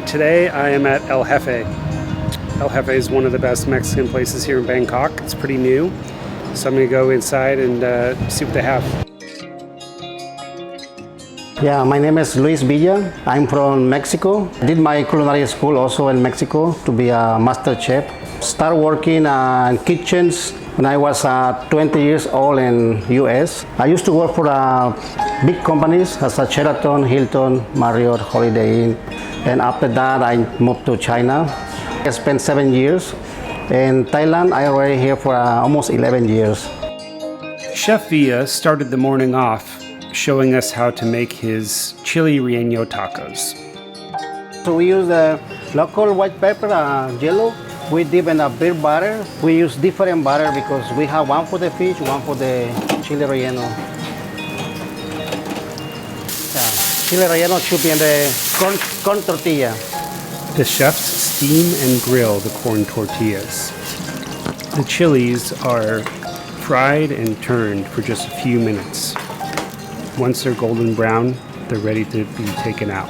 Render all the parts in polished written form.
Today I am at El Hefe. El Hefe is one of the best Mexican places here in Bangkok. It's pretty new, so I'm going to go inside and see what they have. Yeah, my name is Luis Villa. I'm from Mexico. I did my culinary school also in Mexico to be a master chef. Started working in kitchens when I was 20 years old in US. I used to work for big companies as a Sheraton, Hilton, Marriott, Holiday Inn. And after that, I moved to China. I spent 7 years. In Thailand, I already here for almost 11 years. Chef Villa started the morning off showing us how to make his chili relleno tacos. So we use the local white pepper, yellow. We dip in a beer butter. We use different butter because we have one for the fish, one for the chili relleno. Yeah. Chili relleno should be in the corn tortilla. The chefs steam and grill the corn tortillas. The chilies are fried and turned for just a few minutes. Once they're golden brown, they're ready to be taken out.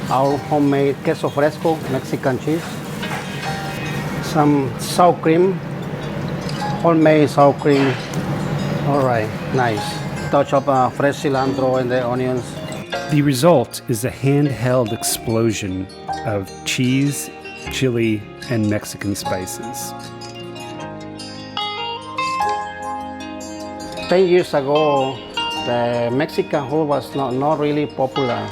Our homemade queso fresco, Mexican cheese. Some sour cream, homemade sour cream. All right, nice. Touch of fresh cilantro and the onions. The result is a handheld explosion of cheese, chili, and Mexican spices. 10 years ago, the Mexican food was not really popular.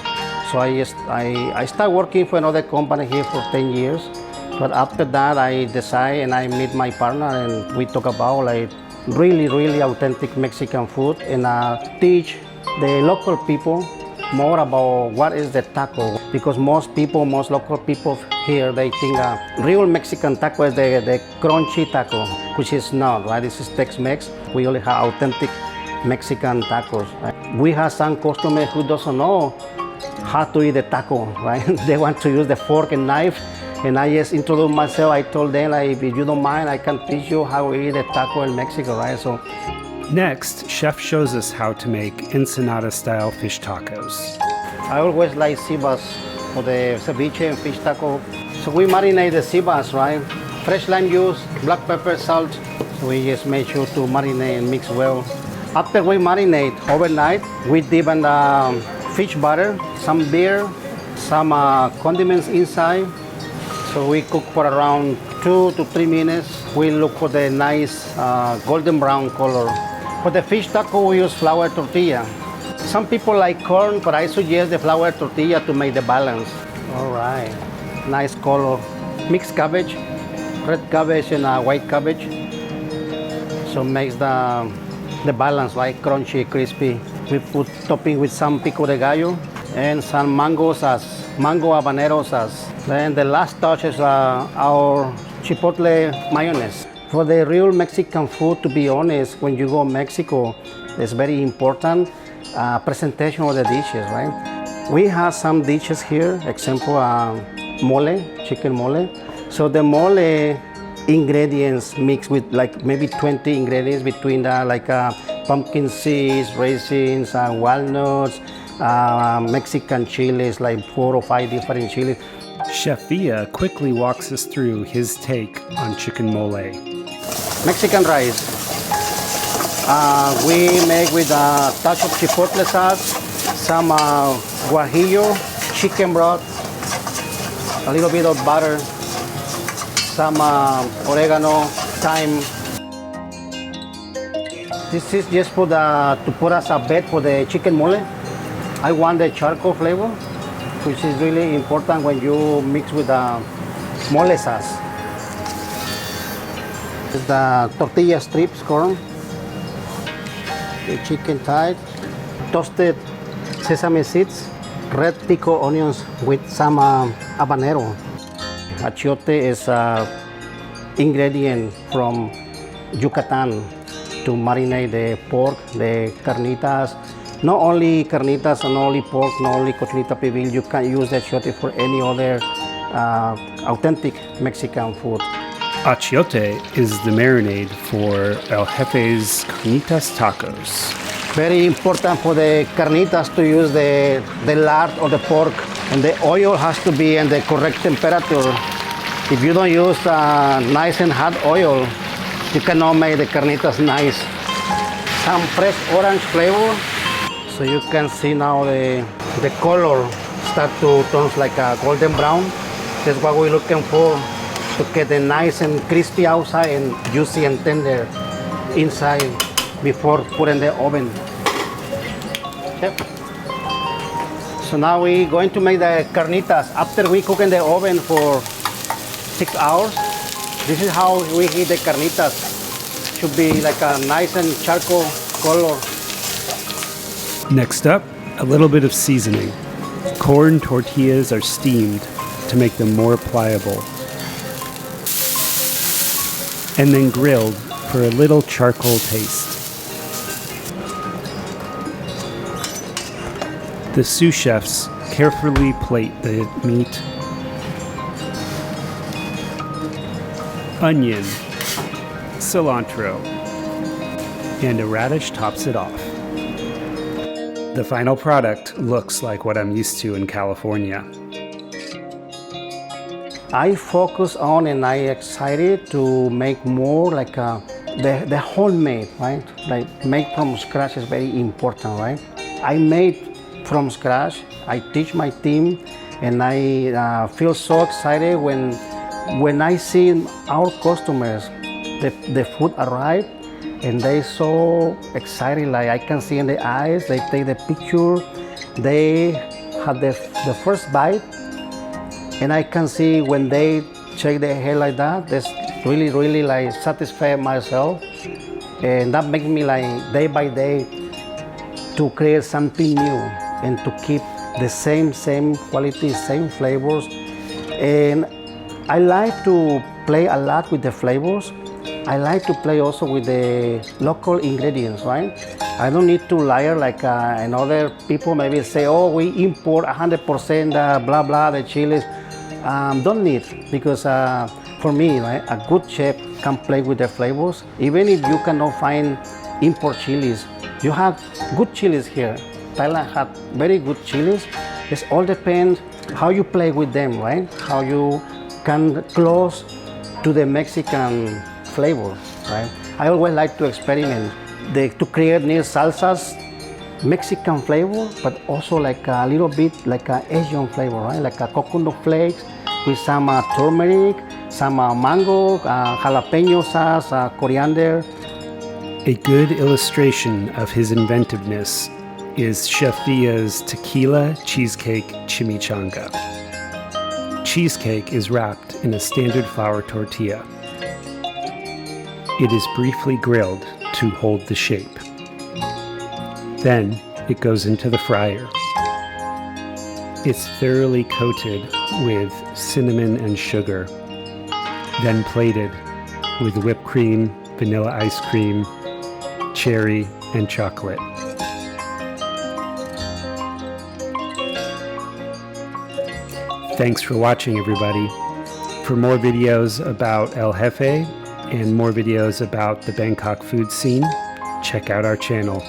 So I started working for another company here for 10 years. But after that, I decided and I meet my partner and we talk about like really authentic Mexican food and teach the local people more about what is the taco. Because most local people here, they think real Mexican taco is the crunchy taco, which is not, right? This is Tex-Mex. We only have authentic Mexican tacos. Right? We have some customers who doesn't know how to eat the taco, right? They want to use the fork and knife. And I just introduced myself. I told them, like, if you don't mind, I can teach you how to eat the taco in Mexico, right? So next, Chef shows us how to make Ensenada-style fish tacos. I always like sibas for the ceviche and fish taco. So we marinate the sibas, right? Fresh lime juice, black pepper, salt. So we just make sure to marinate and mix well. After we marinate overnight, we dip in the fish butter, some beer, some condiments inside. So we cook for around 2 to 3 minutes. We look for the nice golden brown color. For the fish taco, we use flour tortilla. Some people like corn, but I suggest the flour tortilla to make the balance. All right, nice color. Mixed cabbage, red cabbage and white cabbage. So makes the balance, right? Crunchy, crispy. We put topping with some pico de gallo and some mango sauce, mango habanero sauce. Then the last touch is our chipotle mayonnaise. For the real Mexican food, to be honest, when you go to Mexico, it's very important presentation of the dishes, right? We have some dishes here, example mole, chicken mole. So the mole ingredients mixed with like maybe 20 ingredients between pumpkin seeds, raisins, walnuts, Mexican chilies, like 4 or 5 different chilies. Chef Villa quickly walks us through his take on chicken mole. Mexican rice. We make with a touch of chipotle sauce, some guajillo, chicken broth, a little bit of butter, some oregano, thyme. This is just for to put as a bed for the chicken mole. I want the charcoal flavor, which is really important when you mix with the mole sauce. It's the tortilla strips corn, the chicken thigh, toasted sesame seeds, red pico onions with some habanero. Achiote is an ingredient from Yucatan to marinate the pork, the carnitas. Not only carnitas and only pork, not only cochinita pibil, you can use the achiote for any other authentic Mexican food. Achiote is the marinade for El Jefe's carnitas tacos. Very important for the carnitas to use the lard or the pork, and the oil has to be in the correct temperature. If you don't use nice and hot oil, you cannot make the carnitas nice. Some fresh orange flavor, so you can see now the color start to turn like a golden brown. That's what we're looking for, to get the nice and crispy outside and juicy and tender inside before put in the oven. Okay. So now we're going to make the carnitas. After we cook in the oven for 6 hours, this is how we eat the carnitas. Should be like a nice and charcoal color. Next up, a little bit of seasoning. Corn tortillas are steamed to make them more pliable, and then grilled for a little charcoal taste. The sous chefs carefully plate the meat, onion, cilantro, and a radish tops it off. The final product looks like what I'm used to in California. I focus on and I excited to make more like the homemade, right? Like make from scratch is very important, right? I made from scratch. I teach my team, and I feel so excited when I see our customers, the food arrive, and they so excited. Like I can see in the eyes, they take the picture, they have the first bite, and I can see when they shake their head like that, that's really like satisfy myself, and that makes me like day by day to create something new and to keep the same quality, same flavors. And I like to play a lot with the flavors. I like to play also with the local ingredients, right? I don't need to layer like and other people maybe say, oh, we import 100% blah blah the chilies. Don't need, because for me, right, a good chef can play with the flavors. Even if you cannot find import chilies, you have good chilies here. Thailand has very good chilies. It all depends how you play with them, right? How you can close to the Mexican flavor, right? I always like to experiment to create new salsas, Mexican flavor, but also like a little bit like a Asian flavor, right? Like a coconut flakes with some turmeric, some mango, jalapeno sauce, coriander. A good illustration of his inventiveness is Chef Villa's tequila cheesecake chimichanga. Cheesecake is wrapped in a standard flour tortilla. It is briefly grilled to hold the shape. Then it goes into the fryer. It's thoroughly coated with cinnamon and sugar, then plated with whipped cream, vanilla ice cream, cherry, and chocolate. Thanks for watching, everybody. For more videos about El Hefe and more videos about the Bangkok food scene, check out our channel.